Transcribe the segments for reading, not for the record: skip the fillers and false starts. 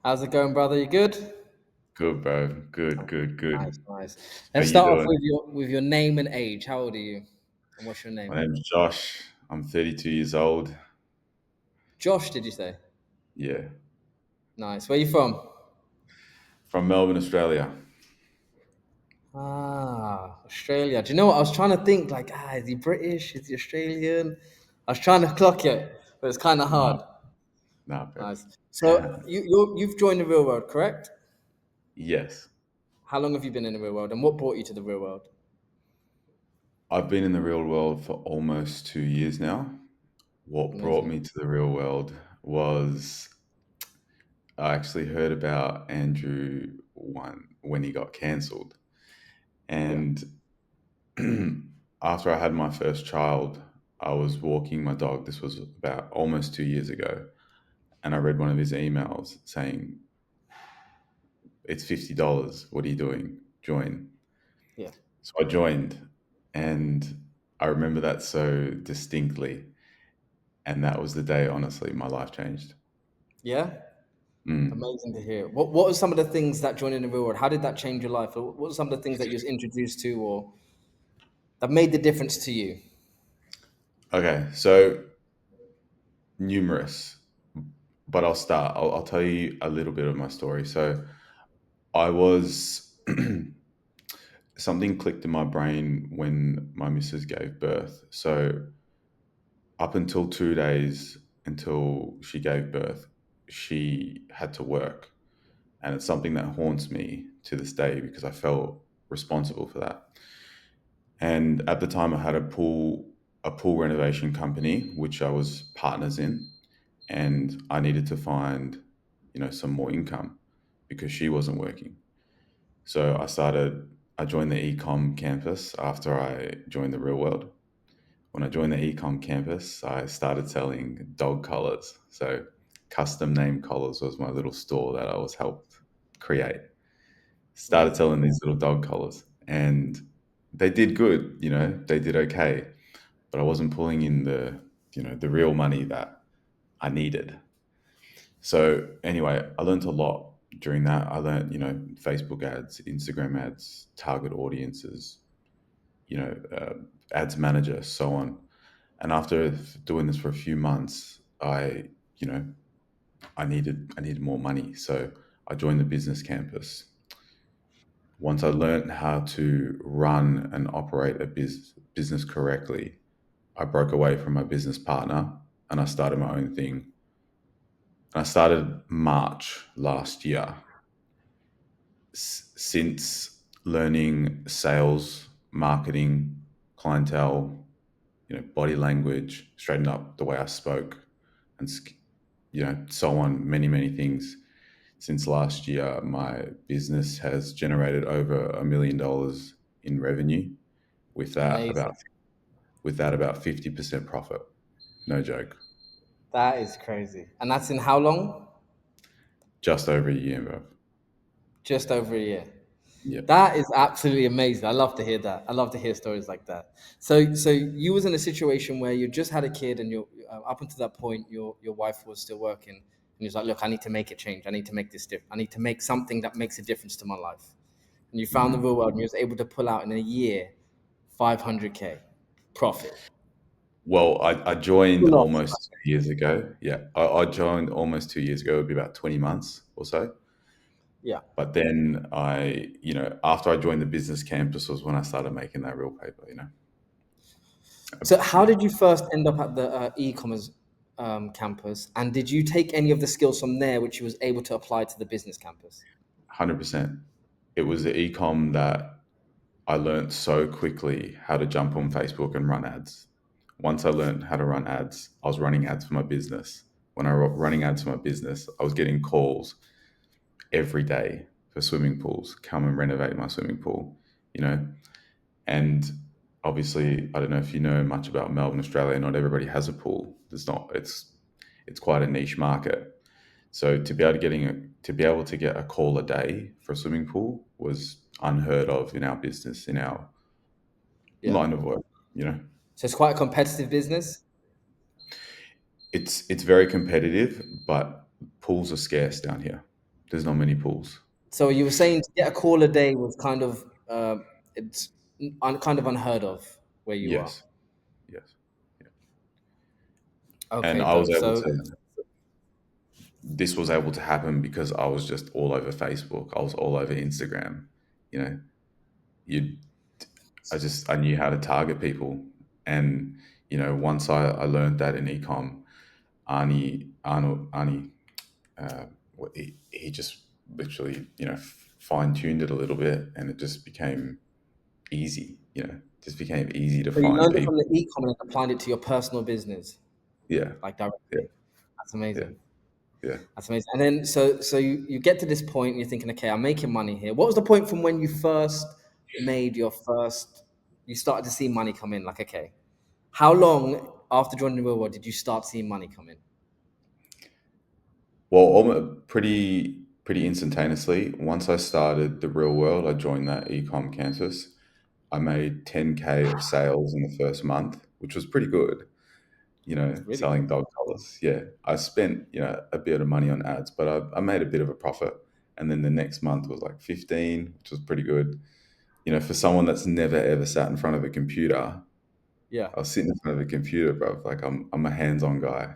How's it going, brother? You good? Good, bro. Good, good, Nice, good. nice. How Let's you start off doing? with your name and age. How old are you? And what's your My name? name's Josh. I'm 32 years old. Josh, did you say? Yeah, Nice. Where you from? from Melbourne, Australia. Ah, Australia. Do you know what? I was trying to think, like, is he British? Is he Australian? I was trying to clock it, but it's kind of No, hard. no, bro. Nice. So you've joined the real world, correct? Yes, How long have you been in the real world, and what brought you to the real world? I've been in the real world for almost 2 years now. What brought Amazing. me to the real world was I actually heard about Andrew one when he got cancelled, Yeah. and after I had my first child, I was walking my dog. This was about almost 2 years ago, and I read one of his emails saying, "It's $50. What are you doing? Join." Yeah. So I joined, and I remember that so distinctly. And that was the day, honestly, my life changed. Yeah. Mm. Amazing to hear. What are some of the things that joining the real world? How did that change your life? Or what are some of the things that you was introduced to or that made the difference to you? Okay, so numerous, but I'll start. I'll tell you a little bit of my story. So I was something clicked in my brain when my missus gave birth. So up until 2 days until she gave birth, she had to work. And it's something that haunts me to this day because I felt responsible for that. And at the time, I had a pool renovation company which I was partners in, and I needed to find some more income because she wasn't working. So I joined the ecom campus after I joined the real world. When I joined the ecom campus, I started selling dog collars. So custom name collars was my little store that I was helped create. Started Amazing. selling these little dog collars, and they did good. They did okay, but I wasn't pulling in the real money that I needed. So anyway, I learned a lot during that. I learned Facebook ads, Instagram ads, target audiences, ads manager, so on. And after doing this for a few months, you know I needed more money, so I joined the business campus. Once I learned how to run and operate a business correctly, I broke away from my business partner and I started my own thing. And I started March last year. Since learning sales, marketing, clientele, body language, straighten up the way I spoke, and so on, many many things. Since last year, my business has generated over $1 million in revenue. With that, Amazing. about 50% profit. No joke. That is crazy. And that's in how long? Just over a year, bro. Just over a year. Yep. That is absolutely amazing. I love to hear that. I love to hear stories like that. So you was in a situation where you just had a kid, and you up until that point, your wife was still working, and you was like, "Look, I need to make it change. I need to make this different. I need to make something that makes a difference to my life." And you found the Mhm. real world, and you was able to pull out in a year 500K profit. Well, I joined Pull off. almost 2 years ago. Yeah, I joined almost 2 years ago. It would be about 20 months or so. Yeah. But then after I joined the business campus was when I started making that real paper. So how Yeah, did you first end up at the e-commerce campus, and did you take any of the skills from there which you was able to apply to the business campus? 100%. It was the ecom that I learned so quickly how to jump on Facebook and run ads. Once I learned how to run ads, I was running ads for my business. When I was running ads for my business, I was getting calls every day for swimming pools. Come and renovate my swimming pool, you know. And obviously, I don't know if you know much about Melbourne, Australia. Not everybody has a pool. It's not. It's quite a niche market. So to be able to get a call a day for a swimming pool was unheard of in our business, in our Yeah. line of work. You know, So it's quite a competitive business. it's very competitive, but pools are scarce down here. There's not many pools. So you were saying to get a call a day was kind of it's kind of unheard of where you are. Yes, yes. Yeah. And Okay, I was dope. able So to. This was able to happen because I was just all over Facebook. I was all over Instagram. You know, you. I knew how to target people, and once I learned that in ecom, Arnie, he just literally fine tuned it a little bit, and it just became easy. Just became easy to so you find learned it from people. the e-com and applied it to your personal business, Yeah, like yeah, directly. That's yeah, amazing. yeah. That's amazing. And then so you get to this point and you're thinking, okay, I'm making money here. What was the point from when you first made your first you started to see money come in? Like, okay, how long after joining the real world did you start seeing money come in? Well, pretty instantaneously. Once I started the real world, I joined that ecom campus. I made 10K of sales in the first month, which was pretty good. It's really good. Selling dog collars. Yeah, I spent a bit of money on ads, but I made a bit of a profit. And then the next month was like 15, which was pretty good. For someone that's never ever sat in front of a computer, Yeah. I was sitting in front of a computer, bro. Like I'm a hands-on guy.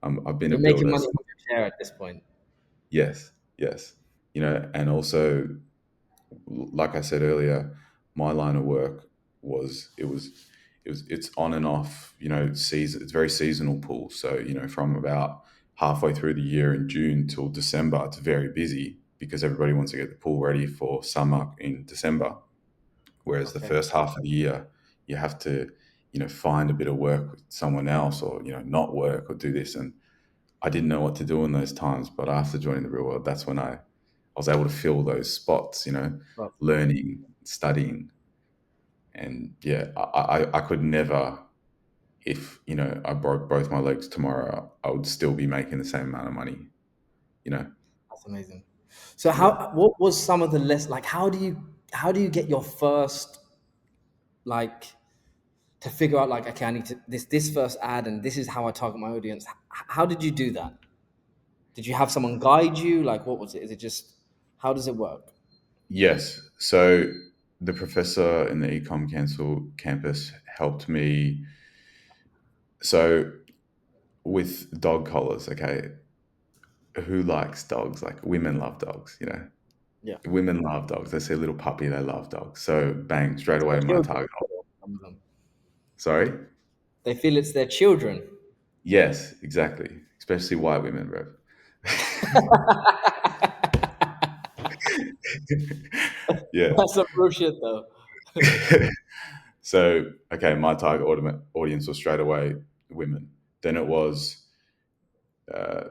I've been a You're making builder. money from your chair at this point. Yes, yes. And also, like I said earlier, my line of work it's on and off. Season. It's very seasonal pool. So from about halfway through the year in June till December, it's very busy because everybody wants to get the pool ready for summer in December. Whereas the Okay. first half of the year, you have to find a bit of work with someone else, or not work or do this. And I didn't know what to do in those times, but after joining the real world, that's when I was able to fill those spots, Well, learning, studying. And yeah, I could never, if, I broke both my legs tomorrow, I would still be making the same amount of money, you know? that's amazing. So Yeah. how what was some of the less like how do you get your first like to figure out like okay I need to this first ad and this is how I target my audience. How did you do that? Did you have someone guide you? Like what was it? Is it just how does it work? Yes. So the professor in the ecom cancel campus helped me. So with dog collars, okay, who likes dogs? Like women love dogs. Yeah. Women love dogs. They see a little puppy, they love dogs. So bang, straight It's away their my children. target. Some of them. Sorry? They feel it's their children. Yes, exactly. Especially white women, bro. Yeah. That's some bullshit though. So, okay, my target audience was straight away women. Then it was, uh,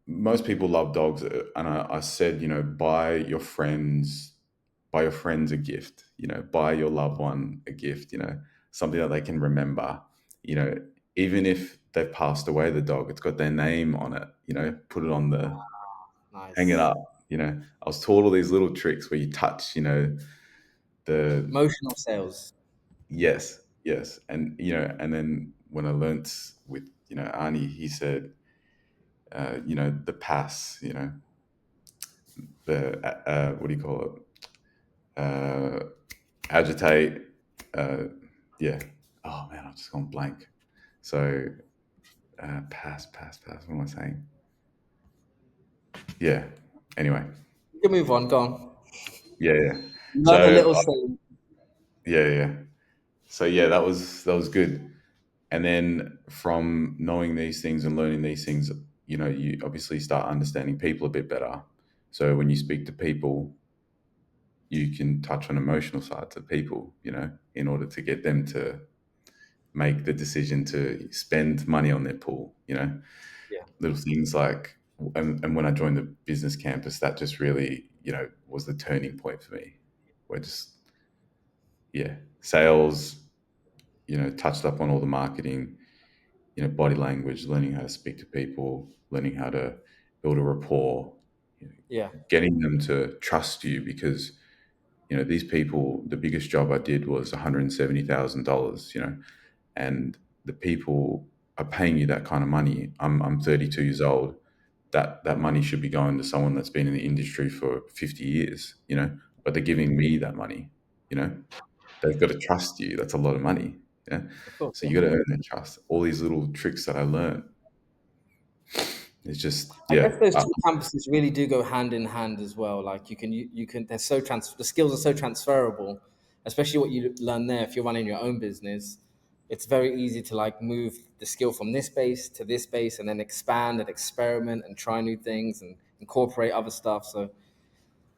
most people love dogs, and I said, buy your friends a gift. Buy your loved one a gift. Something that they can remember. You know, even if they've passed away, the dog, it's got their name on it. Put it on the hang it Nice. up. I was taught all these little tricks where you touch. The Emotional sales. Yes, yes, and then when I learnt with Arnie, he said, the pass, the what do you call it? Agitate. Uh, yeah. Oh man, I've just gone blank. So pass. What am I saying? Yeah. Anyway, You can move on. Go on. yeah, yeah. Learn a So little saying. yeah. So yeah, that was good. And then from knowing these things and learning these things, you obviously start understanding people a bit better. So when you speak to people, you can touch on emotional sides of people, in order to get them to make the decision to spend money on their pool, Yeah. little things like, and when I joined the business campus, that just really, was the turning point for me. Where just, yeah, sales, touched up on all the marketing, body language, learning how to speak to people, learning how to build a rapport, Yeah. getting them to trust you because these people. The biggest job I did was $170,000. And the people are paying you that kind of money. I'm 32 years old. that money should be going to someone that's been in the industry for 50 years, but they're giving me that money, you know. They've got to trust you. That's a lot of money. Yeah. Of course, So yeah. you got to earn their trust. All these little tricks that I learned. It's just, I yeah. guess those two campuses really do go hand in hand as well. Like you can they're the skills are so transferable, especially what you learn there. If you're running your own business, it's very easy to like move the skill from this base to this base and then expand and experiment and try new things and incorporate other stuff. So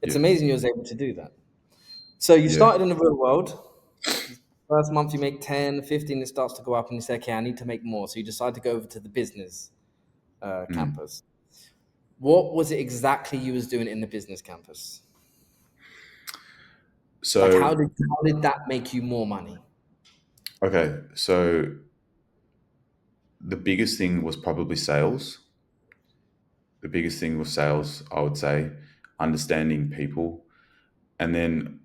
it's Yeah. amazing you was able to do that. So you Yeah. started in the real world. First month you make 10, 15. It starts to go up and you say, okay, I need to make more. So you decide to go over to the business Mm. campus. What was it exactly you was doing in the business campus? Like So, how did that make you more money? okay. So the biggest thing was probably sales. The biggest thing was sales, I would say, understanding people. And then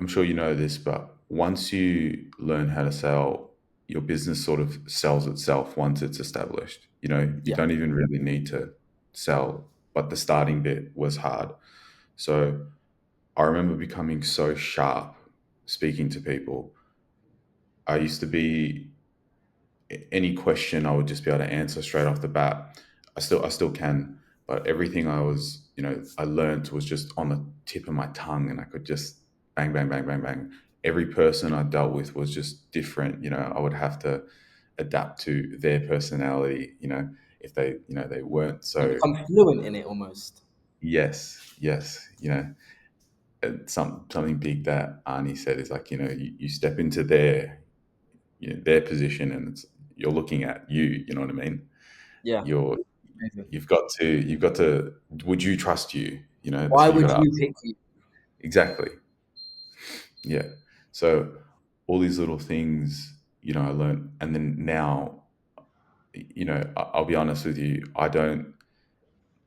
I'm sure you know this, but once you learn how to sell, your business sort of sells itself once it's established. You Yeah. don't even really need to sell, but the starting bit was hard. So I remember becoming so sharp speaking to people. I used to be any question I would just be able to answer straight off the bat. I still can, but everything I learned was just on the tip of my tongue, and I could just bang, bang, bang, bang, bang. Every person I dealt with was just different. I would have to adapt to their personality. If they weren't You so. become fluent in it almost. Yes, yes. Something big that Arnie said is like, you step into their position, and you're looking at you. You know what I mean? Yeah. You're Amazing. you've got to. Would you trust you? Why So you got would to ask. you pick you? Exactly. Yeah. So all these little things, I learned, and then now, I'll be honest with you.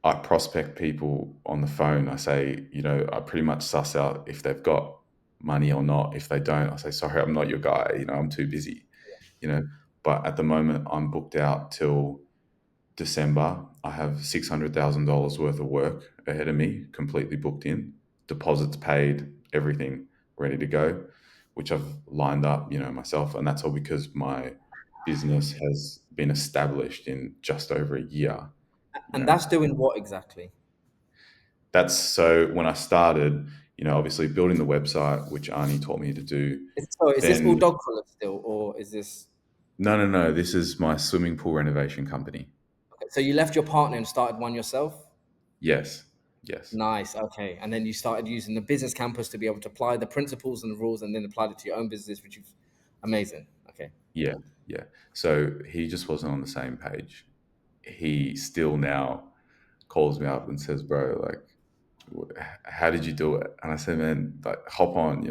I prospect people on the phone. I say, I pretty much suss out if they've got money or not. If they don't, I say, sorry, I'm not your guy. I'm too busy. You know. But at the moment, I'm booked out till December. I have $600,000 worth of work ahead of me, completely booked in, deposits paid, everything ready to go, which I've lined up, myself. And that's all because my business has been established in just over a year. You And know, that's doing what exactly? that's so when I started, obviously building the website, which Arnie taught me to do. Is this all Then, dog collar still, or is this no, no, no, this is my swimming pool renovation company. okay? So you left your partner and started one yourself? Yes, yes. Nice. Okay. And then you started using the business campus to be able to apply the principles and the rules and then applied it to your own business, which is amazing. Okay. Yeah, yeah. So he just wasn't on the same page. He still now calls me up and says, "Bro, like, how did you do it?" And I said, "Man, like, hop on.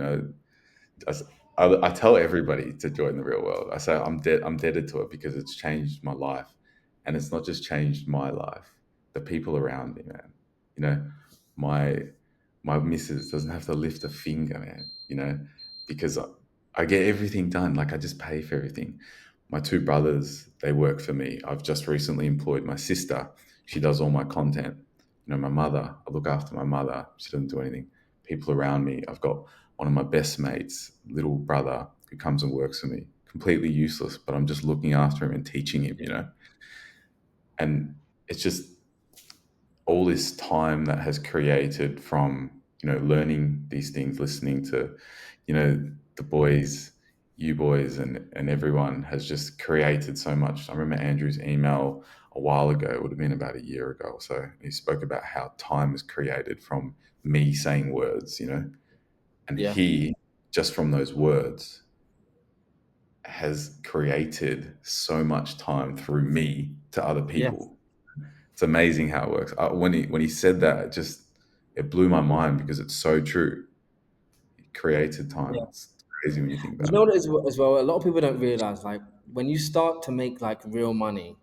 I, s- I tell everybody to join the real world. I say I'm dead to it because it's changed my life, and it's not just changed my life, the people around me, man. You know, my my missus doesn't have to lift a finger, man. Because I get everything done. Like I just pay for everything. My two brothers, they work for me. I've just recently employed my sister. She does all my content. My mother, I look after my mother. She doesn't do anything. People around me, I've got one of my best mates, little brother, who comes and works for me. Completely useless, but I'm just looking after him and teaching him. And it's just all this time that has created from, learning these things, listening to, the boys, you boys, and everyone has just created so much. I remember Andrew's email a while ago, it would have been about a year ago or so. He spoke about how time is created from me saying words. And Yeah. he, just from those words, has created so much time through me to other Yes. people. It's amazing how it works. When he said that, it blew my mind because it's so true. He created time. Yeah. It's crazy when you think You about know it. what as well, a lot of people don't realize like when you start to make like real money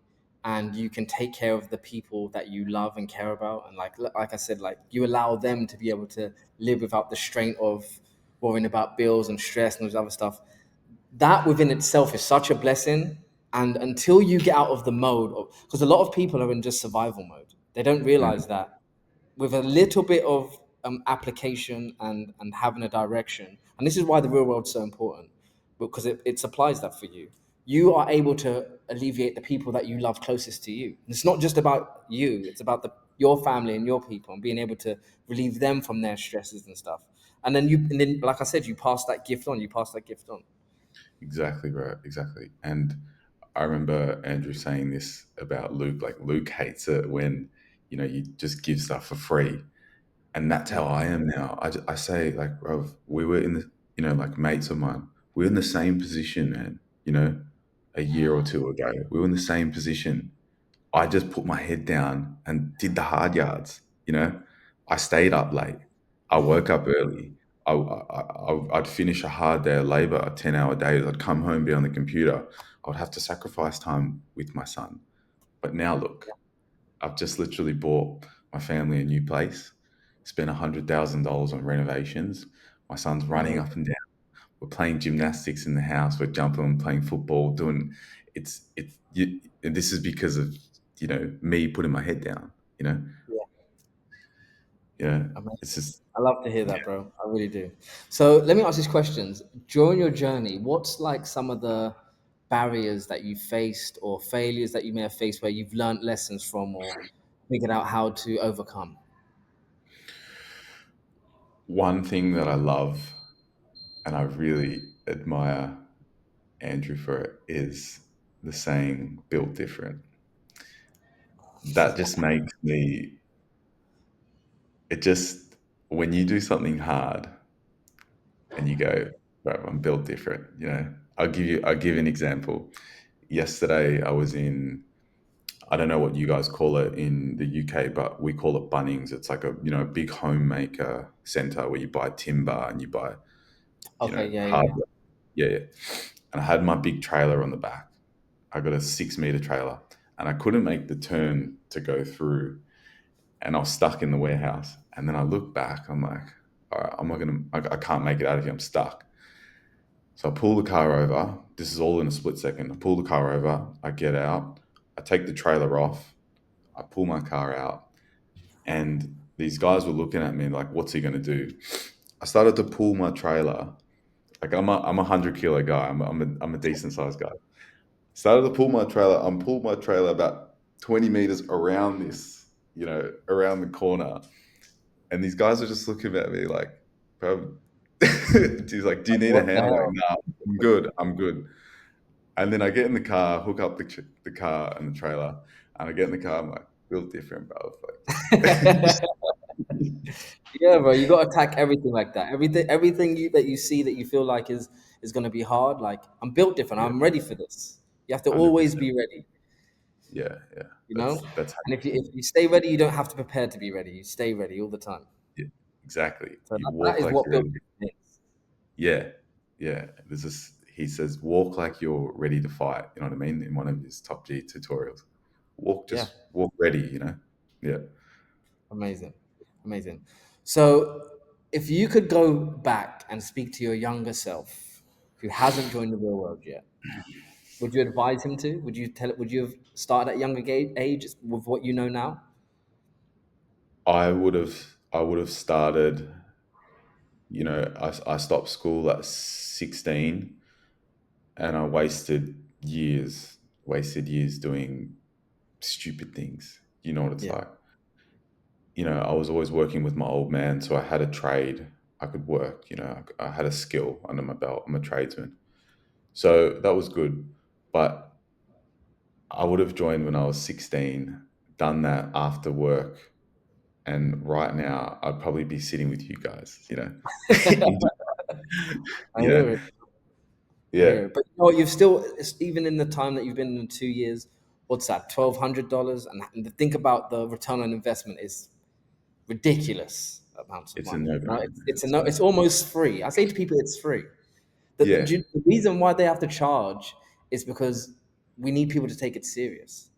and you can take care of the people that you love and care about and like I said, like you allow them to be able to live without the strain of worrying about bills and stress and those other stuff. That within itself is such a blessing. And until you get out of the mode of because a lot of people are in just survival mode. They don't realize that with a little bit of application and having a direction, and this is why the real world's so important, because it supplies that for you. You are able to alleviate the people that you love closest to you. And it's not just about you; it's about your family and your people, and being able to relieve them from their stresses and stuff. And then, like I said, you pass that gift on. You pass that gift on. Exactly, bro. Exactly. And I remember Andrew saying this about Luke. Like Luke hates it when you just give stuff for free, and that's how Yeah. I am now. I say like, bro, we were in the like mates of mine. We were in the same position, man. A year or two ago, we were in the same position. I just put my head down and did the hard yards. I stayed up late. I woke up early. I'd finish a hard day of labor, 10-hour days. I'd come home, be on the computer. I would have to sacrifice time with my son. But now look, I've just literally bought my family a new place, spent $100,000 on renovations. My son's running up Amazing. and down. We're playing gymnastics in the house. We're jumping and playing football, doing and this is because of me putting my head down. You know, Yeah. yeah. Amazing. It's just I love to hear that, bro. I really do. So let me ask these questions. During your journey, what's like some of the barriers that you faced or failures that you may have faced where you've learned lessons from or figured out how to overcome? one thing that I love, and I really admire Andrew for it, is the saying "built different." That just makes me. It just when you do something hard and you go, "Bro, I'm built different." I'll give an example. Yesterday, I was in. I don't know what you guys call it in the UK, but we call it Bunnings. It's like a big homemaker center where you buy timber and you buy Okay, yeah, yeah, yeah. hardware. Yeah, yeah. And I had my big trailer on the back. I got a 6 meter trailer, and I couldn't make the turn to go through, and I was stuck in the warehouse. And then I look back. I'm like, all right, I'm not gonna. I can't make it out of here. I'm stuck. So I pull the car over. This is all in a split second. I pull the car over. I get out. I take the trailer off. I pull my car out, and these guys were looking at me like, "What's he going to do?" I started to pull my trailer. Like I'm a 100 kilo guy. I'm a decent sized guy. Started to pull my trailer. I'm pulled my trailer about 20 meters around around the corner, and these guys are just looking at me like, "Bro," he's like, "Do you Like, need a what the hand?" I'm like, hell? "Nah, I'm good. I'm good." And then I get in the car, hook up the car and the trailer, and I get in the car. I'm like, "Feel different, bro." Like just Yeah, bro, you got to attack everything like that. Everything that you see that you feel like is going to be hard. Like I'm built different. yeah, I'm ready for this. You have to always 100%. be ready. Yeah, yeah. You know, That's how and if you stay ready, you don't have to prepare to be ready. You stay ready all the time. yeah, exactly. So You that walk is like what you're built ready. different is. Yeah, yeah. There's this. He says, "Walk like you're ready to fight." You know what I mean? In one of his top G tutorials, Yeah, just walk ready. Yeah. amazing, amazing. So if you could go back and speak to your younger self, who hasn't joined the real world yet, would you advise him to? Would you tell? Would you have started at younger age with what you know now? I would have started. I stopped school at 16, and I wasted years doing stupid things. You know what it's Yeah. like. I was always working with my old man, so I had a trade I could work. I had a skill under my belt. I'm a tradesman. So that was good. But I would have joined when I was 16, done that after work. And right now, I'd probably be sitting with you guys, I you hear know, it. I yeah, hear it. But you know what? You've still, even in the time that you've been in 2 years, what's that? $1,200, and think about the return on investment is ridiculous amounts of it's a money. You know, no-brainer, man. it's a no, it's almost free. I say to people, it's free. Yeah, The reason why they have to charge is because we need people to take it serious.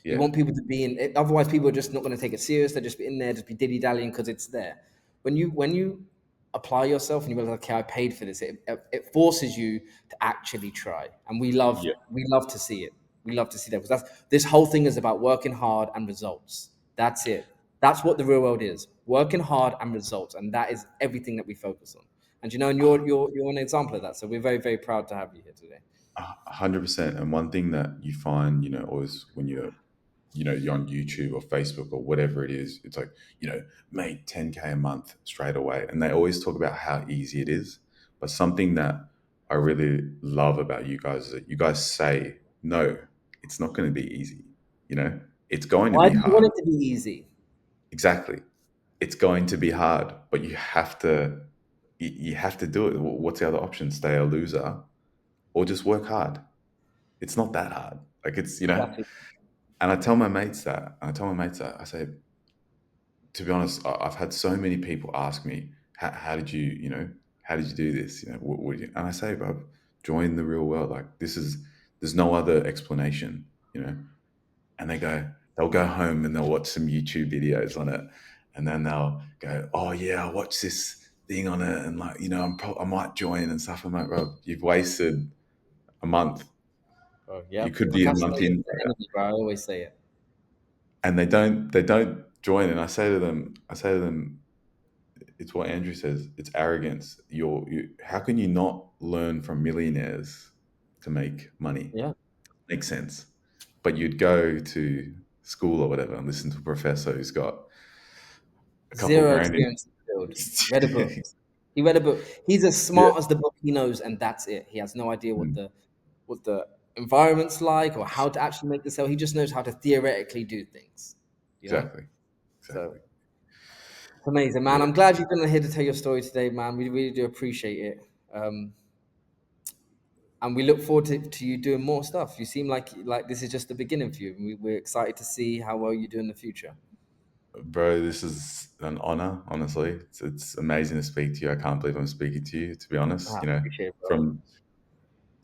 You yeah, want people to be in. Otherwise, people are just not going to take it serious. They'll just be in there, just be dilly dallying because it's there. When you apply yourself and you realize, okay, I paid for this. It forces you to actually try, and yeah, we love to see it. We love to see that because that's this whole thing is about working hard and results. That's it. That's what the real world is. Working hard and results, and that is everything that we focus on. And you know, and you're an example of that. So we're very very proud to have you here today. 100%. And one thing that you find, always when you're on YouTube or Facebook or whatever it is, it's like, made 10K a month straight away. And they always talk about how easy it is. But something that I really love about you guys is that you guys say, no, it's not going to be easy. You know, it's going to Why be do you hard. want it to be easy? Exactly. It's going to be hard, but you have to do it. What's the other option? Stay a loser or just work hard. It's not that hard. Like Exactly. and I tell my mates that. And I tell my mates that. I say, to be honest, I've had so many people ask me, how did how did you do this? And I say, bro, join the real world. Like there's no other explanation, you know? And they'll go home and they'll watch some YouTube videos on it. And then they'll go, oh yeah, I watched this thing on it. And like, I might join and stuff. I'm like, bro, you've wasted a month. Oh, yeah. You could be a month Procrastination is in, the enemy, bro. I always say it. and they don't join. And I say to them, it's what Andrew says. It's arrogance. How can you not learn from millionaires to make money? Yeah. Makes sense. But you'd go to school or whatever and listen to a professor who's got a couple Zero grand in. experience in the field. Read a book. He read a book. He's as Yeah. smart as the book he knows, and that's it. He has no idea Mm, what the environment's like or how to actually make the sale. He just knows how to theoretically do things. You know? exactly. So Exactly. it's amazing, man. Yeah, I'm glad you've been here to tell your story today, man. We really do appreciate it. And we look forward to you doing more stuff. You seem like this is just the beginning for you. We're excited to see how well you do in the future. bro, this is an honor. Honestly, it's amazing to speak to you. I can't believe I'm speaking to you. To be honest, I appreciate it, bro. from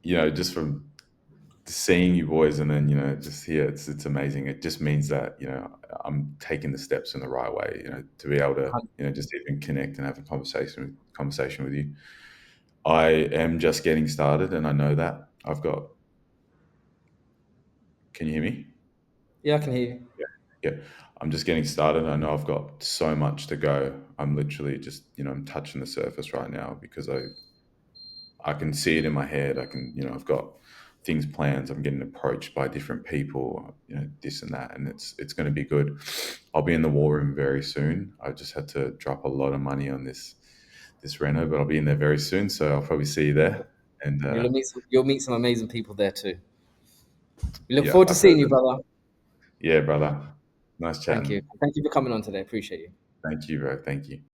just from seeing you boys and then just here, it's amazing. It just means that I'm taking the steps in the right way. To be able to just even connect and have a conversation with you. I am just getting started, and I know that I've got. Can you hear me? Yeah, I can hear you. Yeah. Yeah. I'm just getting started. I know I've got so much to go. I'm literally just, I'm touching the surface right now because I can see it in my head. I can, I've got things plans. I'm getting approached by different people, this and that, and it's going to be good. I'll be in the war room very soon. I just had to drop a lot of money on this reno, but I'll be in there very soon. So I'll probably see you there. And You'll meet some amazing people there too. We look yeah, forward to I've heard seeing you, that. brother. Yeah, brother. Nice Thank you. chatting. Thank you for coming on today. Appreciate you. Thank you, bro. Thank you.